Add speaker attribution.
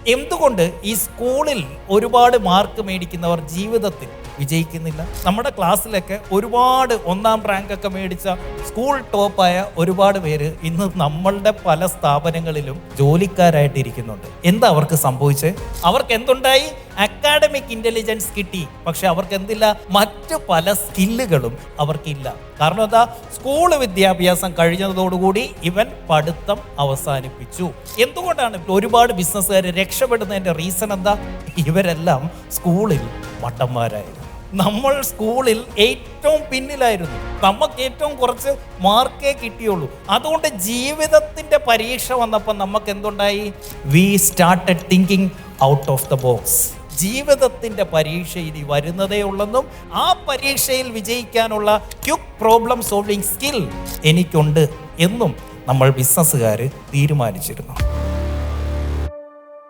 Speaker 1: എന്തുകൊണ്ട് ഈ സ്കൂളിൽ ഒരുപാട് മാർക്ക് മേടിക്കുന്നവർ ജീവിതത്തിൽ വിജയിക്കുന്നില്ല? നമ്മുടെ ക്ലാസ്സിലൊക്കെ ഒരുപാട് ഒന്നാം റാങ്ക് ഒക്കെ മേടിച്ച സ്കൂൾ ടോപ്പായ ഒരുപാട് പേര് ഇന്ന് നമ്മളുടെ പല സ്ഥാപനങ്ങളിലും ജോലിക്കാരായിട്ടിരിക്കുന്നുണ്ട്. എന്താ അവർക്ക് സംഭവിച്ചത്? അവർക്ക് എന്തുണ്ടായി? അക്കാഡമിക് ഇന്റലിജൻസ് കിട്ടി, പക്ഷെ അവർക്ക് എന്തില്ല? മറ്റു പല സ്കില്ലുകളും അവർക്കില്ല. കാരണം എന്താ? സ്കൂൾ വിദ്യാഭ്യാസം കഴിഞ്ഞതോടുകൂടി ഇവൻ പഠിത്തം അവസാനിപ്പിച്ചു. എന്തുകൊണ്ടാണ് ഒരുപാട് ബിസിനസ്സുകാർ രക്ഷപ്പെടുന്നതിന്റെ റീസൺ എന്താ? ഇവരെല്ലാം സ്കൂളിൽ മട്ടന്മാരായിരുന്നു. നമ്മൾ സ്കൂളിൽ ഏറ്റവും പിന്നിലായിരുന്നു. നമുക്ക് ഏറ്റവും കുറച്ച് മാർക്കേ കിട്ടിയുള്ളൂ. അതുകൊണ്ട് ജീവിതത്തിന്റെ പരീക്ഷ വന്നപ്പോൾ നമുക്ക് എന്തുണ്ടായി? We started thinking out of the box. ജീവിതത്തിന്റെ പരീക്ഷ ഇനി വരുന്നതേ ഉള്ളെന്നും ആ പരീക്ഷയിൽ വിജയിക്കാനുള്ള ക്വിക്ക് പ്രോബ്ലം സോൾവിങ് സ്കിൽ എനിക്കുണ്ട് എന്നും നമ്മൾ ബിസിനസ്സുകാർ തീരുമാനിച്ചിരുന്നു.